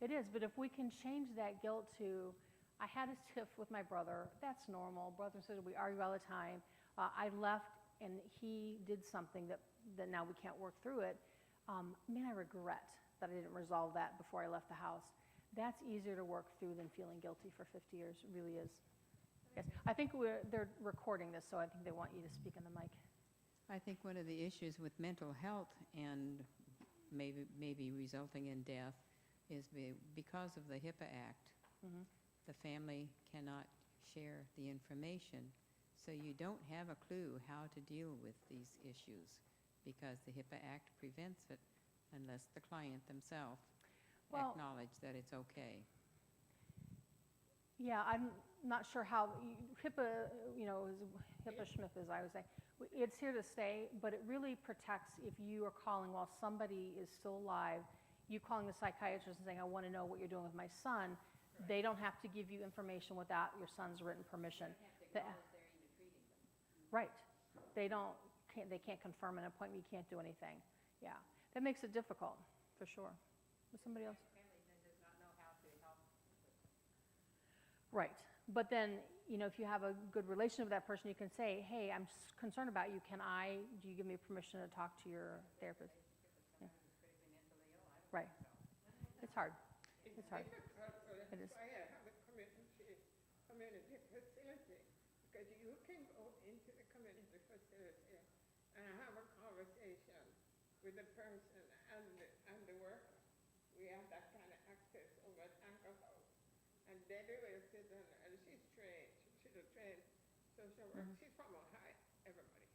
S2: It is. But if we can change that guilt to, I had a tiff with my brother. That's normal. Brother and sister, we argue all the time. I left, and he did something that now we can't work through it. Man, I regret that I didn't resolve that before I left the house. That's easier to work through than feeling guilty for 50 years. It really is. Yes. I think they're recording this, so I think they want you to speak in the mic.
S7: I think one of the issues with mental health and maybe resulting in death is because of the HIPAA Act. The family cannot share the information, so you don't have a clue how to deal with these issues because the HIPAA Act prevents it unless the client themselves acknowledge that it's okay.
S2: Yeah, I'm not sure how, HIPAA, HIPAA Schmidt, as I was saying, it's here to stay, but it really protects if you are calling while somebody is still alive, you calling the psychiatrist and saying, I want to know what you're doing with my son, they don't have to give you information without your son's written permission. Right. They can't confirm an appointment, you can't do anything. Yeah, that makes it difficult, for sure. Was somebody else?
S4: Family then does not know how to help.
S2: Right. But then, if you have a good relationship with that person, you can say, hey, I'm concerned about you. Do you give me permission to talk to your therapist? Yeah. Right. It's hard. It's hard.
S3: difficult for the
S2: It is.
S3: fire have a community facility, because you can go into the community facility and have a conversation with the person and the worker. We have that kind of access over at Anchor House. And Debbie will sit and she's trained, she's a trained social worker. She's from Ohio, everybody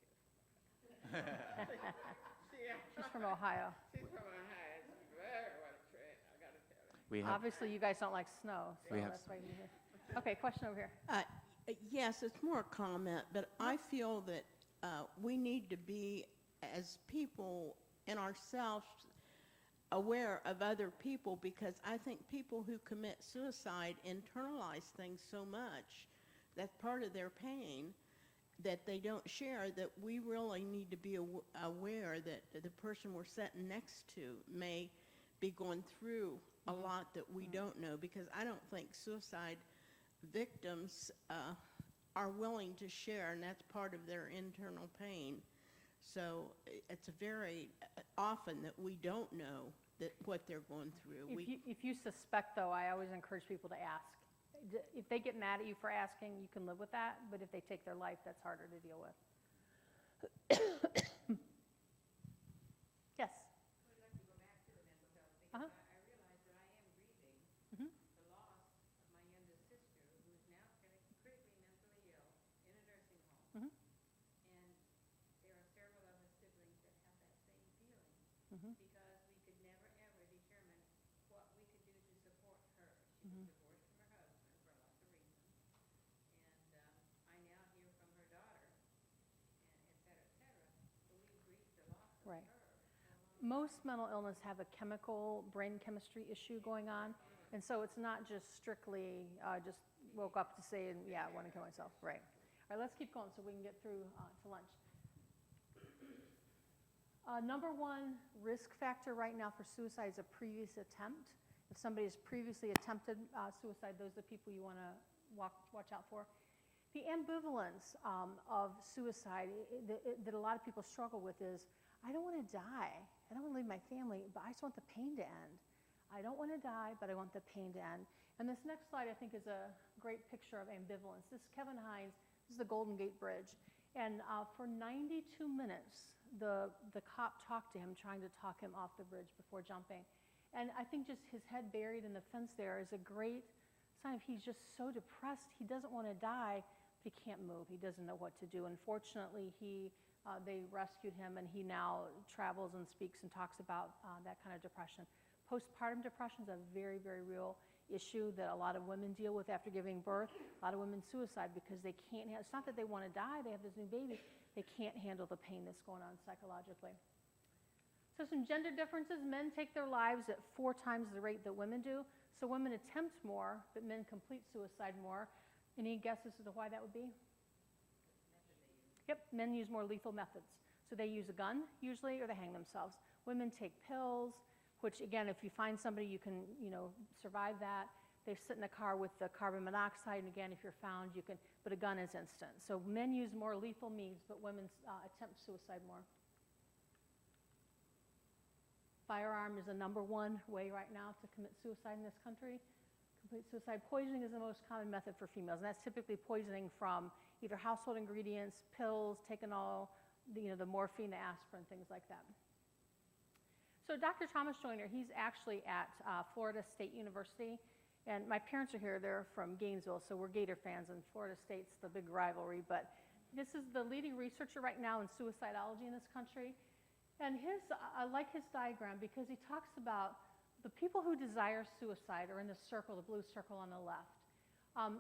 S3: here.
S2: She's from Ohio.
S3: She's from Ohio, she's very well trained, I gotta tell you.
S5: We have,
S2: Obviously, you guys don't like snow, so
S5: We have-
S2: that's why you're here. Okay, question over here.
S8: Yes, it's more a comment, but I feel that we need to be, as people in ourselves, aware of other people, because I think people who commit suicide internalize things so much, that's part of their pain, that they don't share, that we really need to be aware that the person we're sitting next to may be going through a lot that we don't know, because I don't think suicide victims are willing to share, and that's part of their internal pain. So it's very often that we don't know what they're going through.
S2: If you suspect, though, I always encourage people to ask. If they get mad at you for asking, you can live with that, but if they take their life, that's harder to deal with. Yes?
S4: I'd like to go back to the mental health, because
S2: Uh-huh.
S4: because we could never, ever determine what we could do to support her. She was divorced from her husband for lots of reasons. And I now hear from her daughter, and et cetera, et cetera. So we grieved the loss of
S2: Right.
S4: her.
S2: Most mental illness have a chemical brain chemistry issue going on, and so it's not just strictly just woke up to say, yeah, I want to kill myself. Right. All right, let's keep going so we can get through to lunch. Number one risk factor right now for suicide is a previous attempt. If somebody has previously attempted suicide, those are the people you want to watch out for. The ambivalence of suicide that a lot of people struggle with is, I don't want to die. I don't want to leave my family, but I just want the pain to end. I don't want to die, but I want the pain to end. And this next slide, I think, is a great picture of ambivalence. This is Kevin Hines. This is the Golden Gate Bridge. And for 92 minutes, the cop talked to him, trying to talk him off the bridge before jumping. And I think just his head buried in the fence there is a great sign of he's just so depressed. He doesn't want to die, but he can't move. He doesn't know what to do. Unfortunately, they rescued him, and he now travels and speaks and talks about that kind of depression. Postpartum depression is a very, very real issue that a lot of women deal with after giving birth. A lot of women suicide because they can't it's not that they want to die, they have this new baby, they can't handle the pain that's going on psychologically. So some gender differences: men take their lives at 4 times the rate that women do. So women attempt more, but men complete suicide more. Any guesses as to why that would be? Yep, men use more lethal methods. So they use a gun, usually, or they hang themselves. Women take pills, which, again, if you find somebody, you can, survive that. They sit in a car with the carbon monoxide, and again, if you're found, you can, but a gun is instant. So men use more lethal means, but women attempt suicide more. Firearm is the #1 way right now to commit suicide in this country. Complete suicide. Poisoning is the most common method for females, and that's typically poisoning from either household ingredients, pills, Takenol, the morphine, the aspirin, things like that. So Dr. Thomas Joyner, he's actually at Florida State University, and my parents are here. They're from Gainesville, so we're Gator fans, and Florida State's the big rivalry, but this is the leading researcher right now in suicidology in this country. And I like his diagram because he talks about the people who desire suicide are in the circle, the blue circle on the left.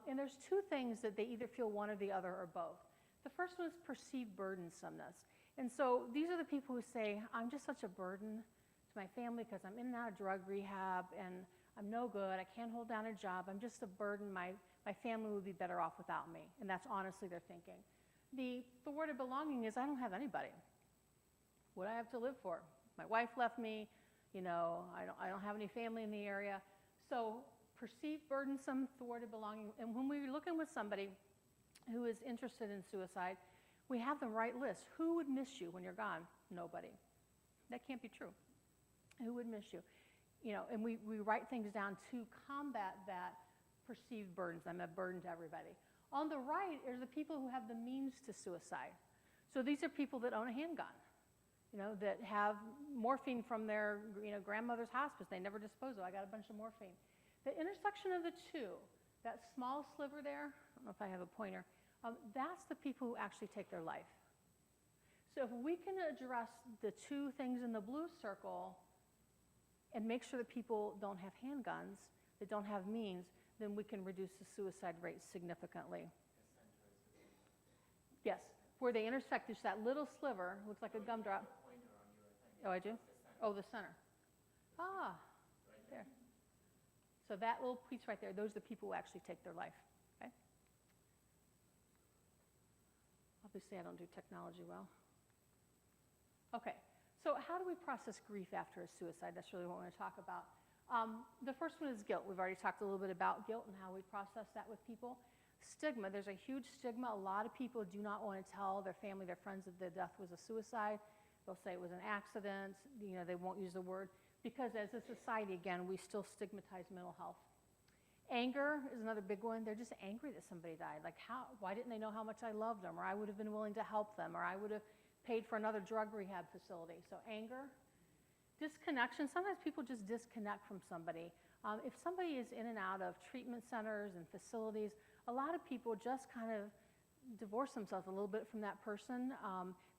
S2: And there's 2 things that they either feel one or the other or both. The first one is perceived burdensomeness. And so these are the people who say, I'm just such a burden to my family because I'm in and out of drug rehab and I'm no good, I can't hold down a job, I'm just a burden, my family would be better off without me. And that's honestly their thinking. The thwarted belonging is, I don't have anybody. What do I have to live for? My wife left me, I don't have any family in the area. So perceived burdensome, thwarted belonging. And when we're looking with somebody who is interested in suicide, we have them write lists. Who would miss you when you're gone? Nobody. That can't be true. Who would miss you? And we write things down to combat that perceived burdens. I'm a burden to everybody. On the right are the people who have the means to suicide. So these are people that own a handgun, that have morphine from their grandmother's hospice. They never dispose of it. I got a bunch of morphine. The intersection of the 2, that small sliver there, I don't know if I have a pointer, that's the people who actually take their life. So if we can address the 2 things in the blue circle and make sure that people don't have handguns, that don't have means, then we can reduce the suicide rate significantly. Yes, where they intersect, there's that little sliver, looks like a gumdrop. Oh, I do? Oh, the center. Ah, there. So that little piece right there, those are the people who actually take their life, okay? Obviously, I don't do technology well. Okay, so how do we process grief after a suicide? That's really what we're going to talk about. The first one is guilt. We've already talked a little bit about guilt and how we process that with people. Stigma, there's a huge stigma. A lot of people do not want to tell their family, their friends that the death was a suicide. They'll say it was an accident. They won't use the word. Because as a society, again, we still stigmatize mental health. Anger is another big one. They're just angry that somebody died. Like, why didn't they know how much I loved them? Or I would have been willing to help them. Or I would have paid for another drug rehab facility. So anger. Disconnection. Sometimes people just disconnect from somebody. If somebody is in and out of treatment centers and facilities, a lot of people just kind of divorce themselves a little bit from that person.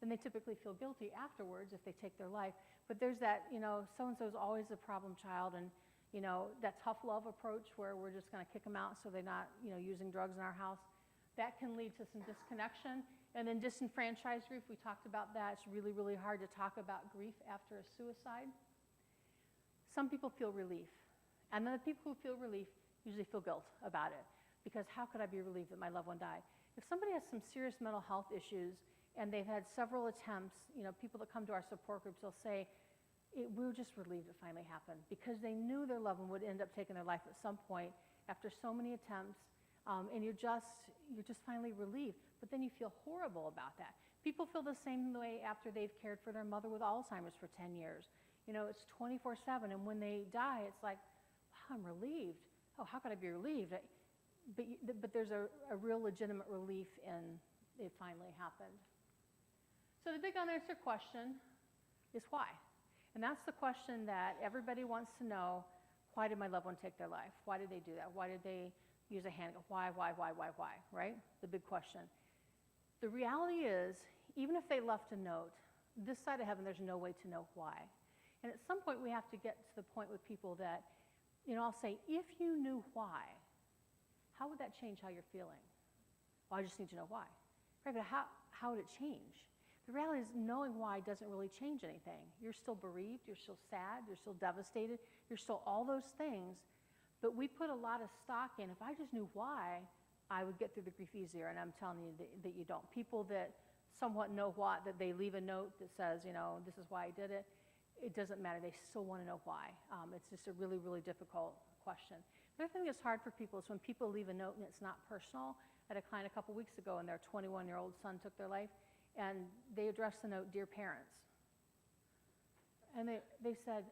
S2: then they typically feel guilty afterwards if they take their life. But there's that, so-and-so's always a problem child, and, that tough love approach where we're just going to kick them out so they're not, using drugs in our house. That can lead to some disconnection. And then disenfranchised grief, we talked about that. It's really, really hard to talk about grief after a suicide. Some people feel relief. And then the people who feel relief usually feel guilt about it. Because how could I be relieved that my loved one died? If somebody has some serious mental health issues and they've had several attempts, people that come to our support groups will say, we were just relieved it finally happened, because they knew their loved one would end up taking their life at some point after so many attempts, and you're just finally relieved. But then you feel horrible about that. People feel the same way after they've cared for their mother with Alzheimer's for 10 years. It's 24/7, and when they die, it's like, wow, I'm relieved. Oh, how could I be relieved? But there's a real legitimate relief in it finally happened. So the big unanswered question is why? And that's the question that everybody wants to know. Why did my loved one take their life? Why did they do that? Why did they use a handgun? Why, right? The big question. The reality is, even if they left a note, this side of heaven, there's no way to know why. And at some point, we have to get to the point with people that, I'll say, if you knew why, how would that change how you're feeling? Well, I just need to know why. Right, but how would it change? The reality is knowing why doesn't really change anything. You're still bereaved, you're still sad, you're still devastated, you're still all those things. But we put a lot of stock in, if I just knew why, I would get through the grief easier, and I'm telling you that you don't. People that somewhat know what, that they leave a note that says, this is why I did it, it doesn't matter. They still want to know why. It's just a really, really difficult question. The other thing that's hard for people is when people leave a note and it's not personal. I had a client a couple weeks ago, and their 21-year-old son took their life, and they addressed the note, "Dear parents." And they said,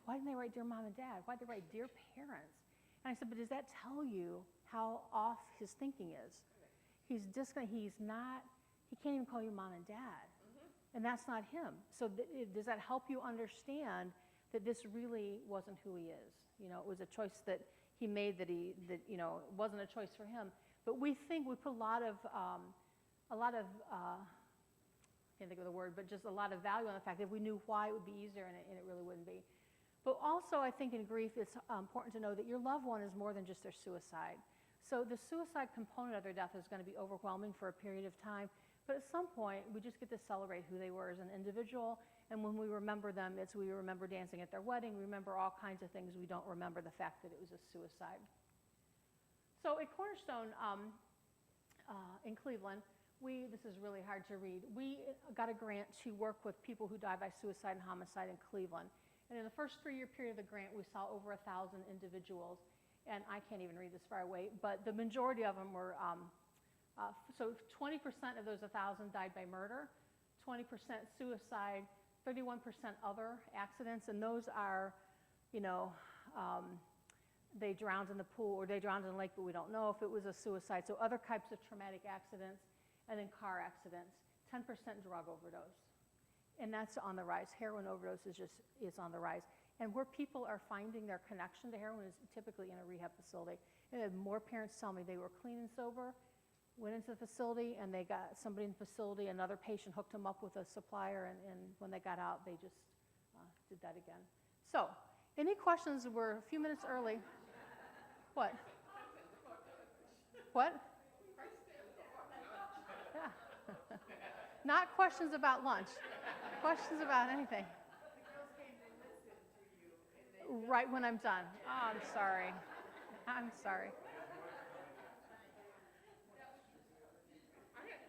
S2: why didn't they write "Dear Mom and Dad"? Why did they write "Dear Parents"? And I said, but does that tell you how off his thinking is? He can't even call you Mom and Dad. And that's not him. So does that help you understand that this really wasn't who he is? It was a choice that he made that it wasn't a choice for him. But we put a lot of I can't think of the word, but just a lot of value on the fact that if we knew why, it would be easier, and it really wouldn't be. But also, I think in grief, it's important to know that your loved one is more than just their suicide. So the suicide component of their death is going to be overwhelming for a period of time. But at some point, we just get to celebrate who they were as an individual. And when we remember them, we remember dancing at their wedding. We remember all kinds of things. We don't remember the fact that it was a suicide. So at Cornerstone in Cleveland, this is really hard to read. We got a grant to work with people who die by suicide and homicide in Cleveland. And in the first 3-year period of the grant, we saw over 1,000 individuals. And I can't even read this far away, but the majority of them were, so 20% of those 1,000 died by murder, 20% suicide, 31% other accidents. And those are, they drowned in the pool or they drowned in the lake, but we don't know if it was a suicide. So other types of traumatic accidents. And then car accidents, 10% drug overdose. And that's on the rise. Heroin overdose is on the rise. And where people are finding their connection to heroin is typically in a rehab facility. And I had more parents tell me they were clean and sober, went into the facility, and they got somebody in the facility, another patient hooked them up with a supplier, and when they got out, they just did that again. So, any questions? We're a few minutes early. What? What? Not questions about lunch. Questions about anything.
S4: The girls came to listen to you.
S2: Right when I'm done. Oh, I'm sorry. I'm sorry.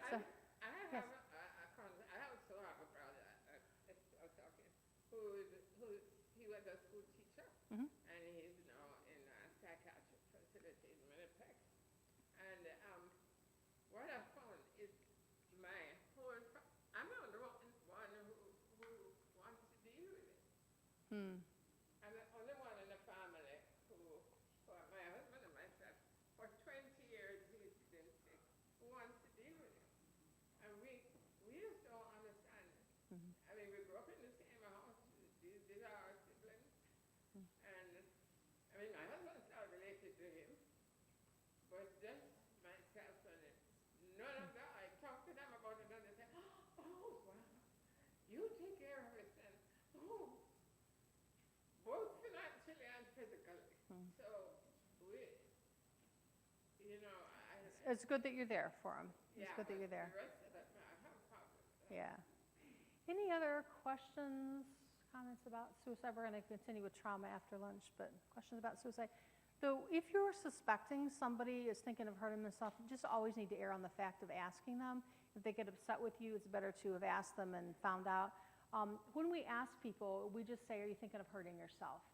S2: So, yes.
S3: I have a son, a brother, I was talking, he was a school teacher, and he's now in a psychiatric facility in Winnipeg. And what I found is I'm not the one who wants to deal with it. I'm the only one in the family who, for my husband and myself, for 20 years he's been sick, who wants to deal with it. And we just don't understand it. I mean, we grew up in the same house. These are our siblings. And, I mean, my husband's not related to him, but just myself and it. None of that. I talk to them about it and they say, oh, wow.
S2: it's good that you're there for them. It's
S3: Yeah,
S2: good that
S3: but
S2: you're there.
S3: The rest of it, I have a problem with that.
S2: Yeah. Any other questions, comments about suicide? We're going to continue with trauma after lunch, but questions about suicide? So if you're suspecting somebody is thinking of hurting themselves, you just always need to err on the fact of asking them. If they get upset with you, it's better to have asked them and found out. When we ask people, we just say, are you thinking of hurting yourself?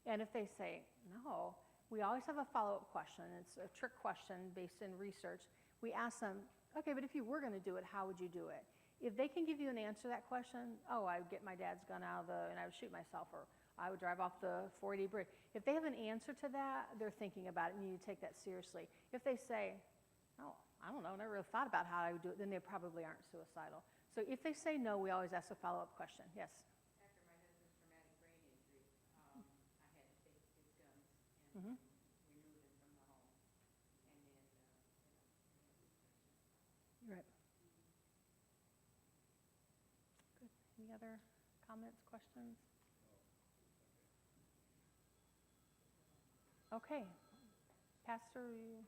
S2: And if they say no, we always have a follow-up question. It's a trick question based in research. We ask them, okay, but if you were going to do it, how would you do it? If they can give you an answer to that question, oh, I would get my dad's gun out and I would shoot myself, or I would drive off the 480 bridge. If they have an answer to that, they're thinking about it, and you need to take that seriously. If they say, oh, I don't know, never really thought about how I would do it, then they probably aren't suicidal. So if they say no, we always ask a follow-up question. Yes?
S4: After my husband's traumatic brain injury, I had to take his guns
S2: Mhm.
S4: and remove them from the home. And then,
S2: You're right. Good. Any other comments, questions? Okay. Pastor, you